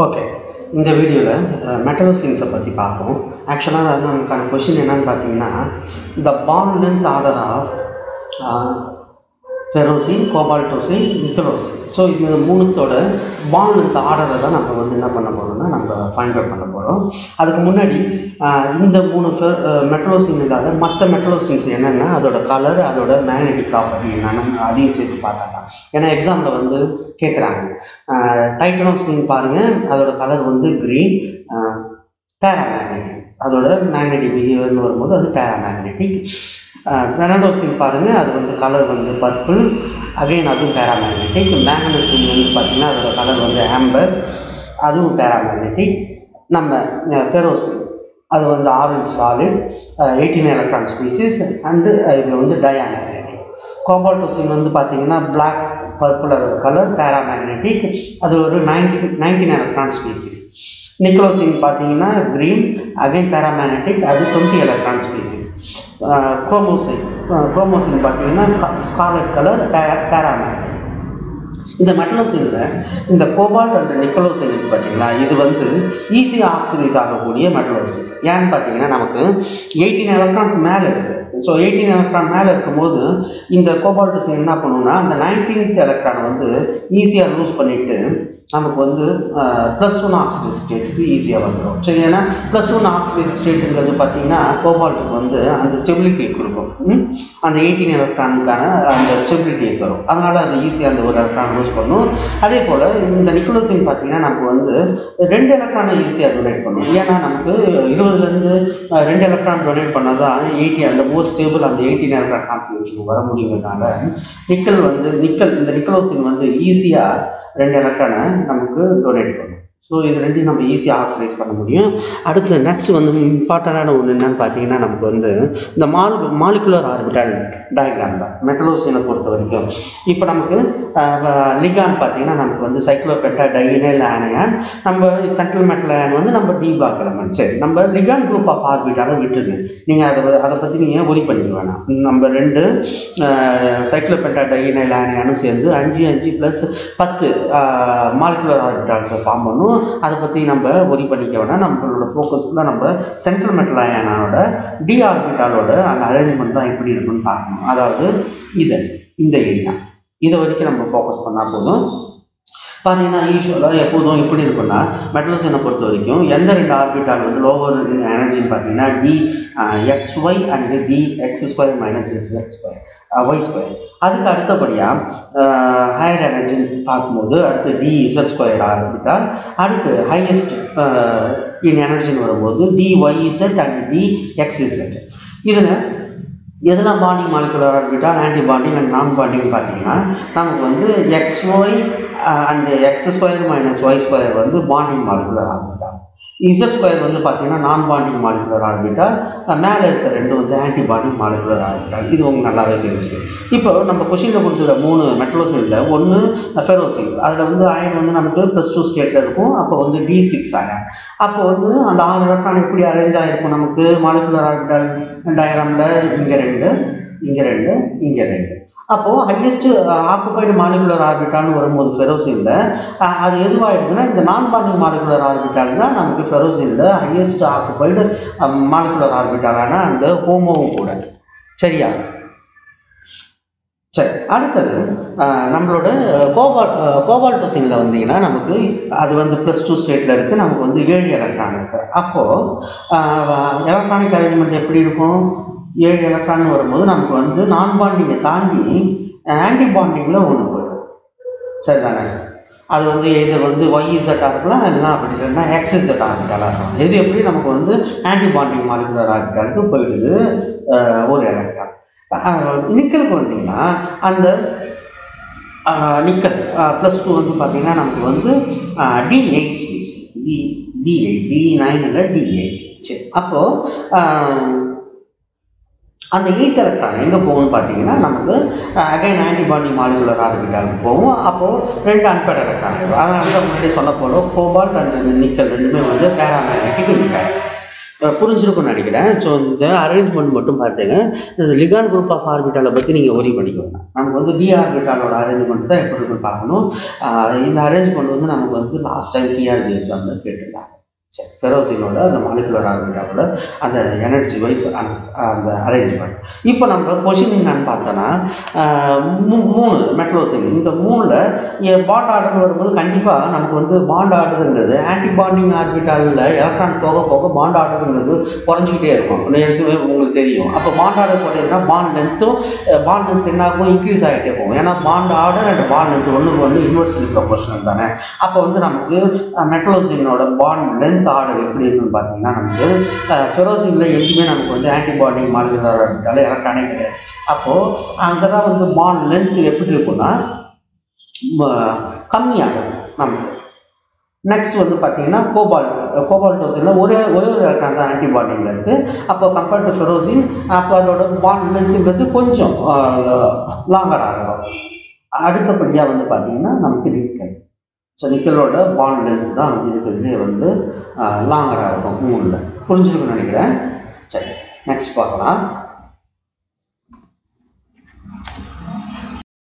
Okay. இந்த வீடியோவில் மெட்டலோசின்ஸை பற்றி பார்ப்போம். ஆக்சுவலாக நமக்கான கொஷின் என்னன்னு பார்த்தீங்கன்னா, the bond length order of ferrocene, cobaltocene, nickelocene. So இந்த மூணுத்தோட பாண்ட் லென்த் ஆர்டரை தான் நம்ம என்ன பண்ண போகிறோம்னா நம்ம ஃபைண்ட் அவுட் பண்ண போகிறோம். அதுக்கு முன்னாடி இந்த மூணு மெட்டலோசின் இல்லாத மற்ற மெட்டலோசின்ஸ் என்னென்னா அதோட கலர், அதோட மேக்னெட்டிக் ப்ராப்பர்ட்டி என்னென்னு அதையும் சேர்த்து பார்த்தாங்க. ஏன்னா எக்ஸாமில் கேட்குறாங்க. டைட்டனோசின் பாருங்கள், அதோட கலர் க்ரீன், பேராமேக்னெட்டிக். அதோட மேக்னெட்டிக் பிஹேவியர்னு வரும்போது அது பேராமேக்னெட்டிக். வெனடோசின் பாருங்கள், அது கலர் பர்பிள், அகைன் அதுவும் பேராமேக்னெட்டிக். மேங்கனசின் பார்த்திங்கன்னா அதோட கலர் ஆம்பர், அதுவும் பேராமேக்னெட்டிக். நம்ம ஃபெரோசின் அது orange solid, 18 electron species and இது டயாமேக்னெட்டிக். கோபால்டோசின் பார்த்திங்கன்னா பிளாக் பர்பிள் கலர், பேராமேக்னெட்டிக், அது ஒரு 19 எலக்ட்ரான் ஸ்பீசிஸ். நிக்கலோசின் பார்த்திங்கன்னா க்ரீன், அகைன் பேராமேக்னெட்டிக், அது 20 எலக்ட்ரான் ஸ்பீசிஸ். குரோமோசின் பார்த்தீங்கன்னா ஸ்கார்லெட் கலர், பேராமேக்னெட்டிக். இந்த மெட்டலோசினில் இந்த கோபால்ட் அண்ட் நிக்கலோசின் பார்த்தீங்களா, இது ஈஸியாக ஆக்சிடைஸ் ஆகக்கூடிய மெட்டலோசின்ஸ். ஏன்னு பார்த்தீங்கன்னா நமக்கு 18 எலக்ட்ரான் மேலே இருக்குது. ஸோ 18 எலக்ட்ரான் மேலே இருக்கும்போது இந்த கோபால்டோசின் என்ன பண்ணுன்னா அந்த 19th எலக்ட்ரானை ஈஸியாக லூஸ் பண்ணிவிட்டு நமக்கு +1 ஆக்சிடைஸ் ஸ்டேட்டுக்கு ஈஸியாக வந்துடும். சரி, ஏன்னா +1 ஆக்சிடைஸ் ஸ்டேட்டுங்கிறது பார்த்தீங்கன்னா கோபால்ட்டுக்கு அந்த ஸ்டெபிலிட்டியை கொடுக்கும். அந்த 18 எலக்ட்ரானுக்கான அந்த ஸ்டெபிலிட்டியை தரும். அதனால் அது ஈஸியாக அந்த ஒரு எலக்ட்ரான் லூஸ் பண்ணும். அதே போல் இந்த நிக்கலோசின் பார்த்தீங்கன்னா நமக்கு 2 எலக்ட்ரானை ஈஸியாக டொனேட் பண்ணும். ஏன்னா நமக்கு 20லேருந்து 2 எலக்ட்ரான் டொனேட் பண்ணால் தான் 80 அந்த மோஸ்ட் ஸ்டேபிள் அந்த 18 எலக்ட்ரான் கான்ஃபிகரேஷன் வர முடியுங்கிறதுனால இந்த நிக்கலோசின் ஈஸியாக 2 எலக்ட்ரானை நமக்கு டொனேட் பண்ணும். ஸோ இது ரெண்டையும் நம்ம ஈஸியாக ஆக்சிடைஸ் பண்ண முடியும். அடுத்து நெக்ஸ்ட் இம்பார்ட்டண்டான ஒன்று என்னென்னு பார்த்தீங்கன்னா நமக்கு இந்த மாலிகுலர் ஆர்பிட்டால் டயக்ராம் தான் மெட்டலோசினை பொறுத்த வரைக்கும். இப்போ நமக்கு லிகான் பார்த்தீங்கன்னா நமக்கு சைக்ளோபென்டா டையினைல் ஆனயான், நம்ம சென்ட்ரல் மெட்டல் அயன் நம்ம டி பிளாக் எலமெண்ட். சரி, நம்ம லிகான் குரூப் ஆஃப் ஆர்பிட்டால விட்டுருங்க. நீங்கள் அதை பற்றி நீங்கள் ஒரி பண்ணிக்க வேணாம். நம்ம 2 சைக்ளோபென்டா டையினைல் ஆனயானும் சேர்ந்து 5 + 10 மாலிகுலர் ஆர்பிட்டால்ஸை ஃபார்ம் பண்ணும். அதை பற்றி நம்ம ஒரி பண்ணிக்க வேணாம். நம்மளோட ஃபோக்கஸ்ஃபுல்லாக நம்ம சென்ட்ரல் மெட்டல் அயனோட டி ஆர்பிட்டாலோட அந்த அரேஞ்ச்மெண்ட் தான் எப்படி இருக்குன்னு பார்க்கணும். அதாவது இந்த ஏரியா இதை வரைக்கும் நம்ம ஃபோக்கஸ் பண்ணால் போதும். பார்த்தீங்கன்னா யூஸ்வலாக எப்போதும் எப்படி இருக்குன்னா மெட்டலோசினை பொறுத்த வரைக்கும் எந்த 2 ஆர்பிட்டால் லோவர் எனர்ஜின்னு பார்த்தீங்கன்னா DXY and DX² - SX² y². அதுக்கு அடுத்தபடியாக ஹையர் எனர்ஜின்னு பார்க்கும்போது அடுத்து DZ² ஆர்பிட்டால், அடுத்து ஹையஸ்ட் இன் எனர்ஜின்னு வரும்போது DYZ அண்ட் DXZ. இதில் எதெல்லாம் bonding molecular orbital, anti bonding and நான் பாண்டிங் பார்த்தீங்கன்னா நமக்கு XY and X² - Y² bonding molecular orbital. Z² பார்த்தீங்கன்னா நான் பாண்டிங் மாலிகுலர் ஆர்பிட்டால், மேலே இருக்க 2 ஆன்டி பாண்டிங் மாலிகுலர் ஆர்பிட்டால். இது உங்களுக்கு நல்லாவே தெரிஞ்சுக்கணும். இப்போ நம்ம கொஷினில் கொடுத்துருக்க 3 மெட்டலோசினில் ஒன்று ஃபெரோசின், அதில் அயன் நமக்கு +2 ஸ்டேட்டில் இருக்கும். அப்போ D6 அயன். அப்போ அந்த 6 எலக்ட்ரான் எப்படி அரேஞ்ச் ஆகிருக்கும் நமக்கு மாலிகுலர் ஆர்பிட்டால் டயக்ராமில் இங்கே 2, இங்கே 2, இங்கே 2. அப்போது ஹையஸ்ட் ஆக்குபைடு மாலிகுலர் ஆர்பிட்டால்னு வரும்போது ஃபெரோசினில் அது எதுவாகிடுதுன்னா இந்த நான் பாண்டிங் மாலிகுலர் ஆர்பிட்டால் தான் நமக்கு ஃபெரோசினில் ஹையஸ்ட் ஆக்குபைடு மாலிகுலர் ஆர்பிட்டாலான அந்த ஹோமோவும் கூட. சரியா? சரி, அடுத்தது நம்மளோட கோபால்டோசினில் வந்தீங்கன்னா நமக்கு அது +2 ஸ்டேட்டில் இருக்குது. நமக்கு 7 எலக்ட்ரான் இருக்குது. அப்போது எலக்ட்ரானிக் அரேஞ்ச்மெண்ட் எப்படி இருக்கும்? 7 எலக்ட்ரான் வரும்போது நமக்கு நான் பாண்டிங்கை தாண்டி ஆன்டி பாண்டிங்கில் ஒன்று போயிடும். சரிதானே? அது இது YZ இருக்கலாம், எல்லாம் அப்படி இல்லைன்னா XZ ஆர்பிட்டாலாக இருக்கலாம். எது எப்படி நமக்கு ஆன்டி பாண்டிங் மாலிகுலர் ஆர்பிட்டாலுக்கு போயிடுது ஒரு எலக்ட்ரான். நிக்கலுக்கு வந்தீங்கன்னா அந்த நிக்கல் +2 பார்த்தீங்கன்னா நமக்கு D8 ஸ்பீசிஸ், D8, D9 இல்லை D8. சரி, அப்போது அந்த 8th எலக்ட்ரான் எங்கே போகும்னு பார்த்தீங்கன்னா நமக்கு அகைன் ஆன்டி பாண்டிங் மாலிகுலர் ஆர்பிட்டாலுக்கு போகும். அப்போது 2 அன்பேட் எலக்ட்ரான் இருக்கும். அதனால தான் முன்னாடி சொன்ன போல கோபால்ட் அண்ட் நிக்கல் ரெண்டுமே பேராமேக்னெட்டிக் இருக்காங்க. புரிஞ்சிருக்கும்னு நினைக்கிறேன். ஸோ இந்த அரேஞ்ச்மெண்ட் மட்டும் பார்த்துங்க. இந்த லிகாண்ட் குரூப் ஆஃப் ஆர்பிட்டாலை பற்றி நீங்கள் ஒரி பண்ணிக்கோங்க. நமக்கு வந்து டி ஆர்பிட்டாலோட அரேஞ்ச்மெண்ட் தான் எப்படி இருக்குன்னு பார்க்கணும். இந்த அரேஞ்ச்மெண்ட் வந்து நமக்கு வந்து லாஸ்ட் டைம் டிஆர்பி எக்ஸாமில் கேட்டிருந்தாங்க. சரி, ஃபெரோசினோட அந்த மாலிகுலர் ஆர்பிட்டாலோட அந்த எனர்ஜி வைஸ் அந்த அரேஞ்ச்மெண்ட். இப்போ நம்ம கொஷின் என்னன்னு பார்த்தோன்னா 3 மெட்ரோசின், இந்த 3ல் பாண்ட் ஆர்டர் வரும்போது கண்டிப்பாக நமக்கு வந்து பாண்ட் ஆர்டருங்கிறது ஆன்டிபாண்டிங் ஆர்பிட்டாலில் எலக்ட்ரான் போக போக பாண்ட் ஆர்டருங்கிறது குறைஞ்சிக்கிட்டே இருக்கும். ஏற்கனவே உங்களுக்கு தெரியும். அப்போ பாண்ட் ஆர்டர் குறையுதுன்னா பாண்ட் லென்த் என்னாகும், இன்க்ரீஸ் ஆகிட்டே போகும். ஏன்னா bond order and bond length ஒன்று இன்வெர்ஸ்லி ப்ரொபோர்ஷனல் தானே. அப்போ வந்து நமக்கு மெட்ரோசினோட பாண்ட் லென்த் ஆர்டர் எப்படி இருக்குன்னு பார்த்தீங்கன்னா, நமக்கு ஃபெரோசினில் எங்கேயுமே நமக்கு வந்து ஆன்டிபாண்டிங் மாலிகுலர் ஆர்பிட்டால் எலக்ட்ரானே கிடையாது. அப்போது அங்கே தான் வந்து பாண்ட் லென்த் எப்படி இருக்குன்னா கம்மியாகும் நமக்கு. நெக்ஸ்ட் வந்து பார்த்தீங்கன்னா கோபால்டோசினில் ஒரே ஒரு எலக்ட்ரான் தான் ஆன்டிபாண்டிங்கில் இருக்குது. அப்போ கம்பேர்ட் டு ஃபெரோசின் அப்போ அதோட பாண்ட் லென்த்துங்கிறது கொஞ்சம் லாங்கர் ஆகும். அடுத்தபடியாக வந்து பார்த்தீங்கன்னா நமக்கு நிக்கல். ஸோ நிக்கலோட பாண்ட் லென்த் தான் இருக்கிறதுலே வந்து லாங்கராக இருக்கும் 3ல். புரிஞ்சுருக்குன்னு நினைக்கிறேன். சரி, நெக்ஸ்ட் பார்க்கலாம்.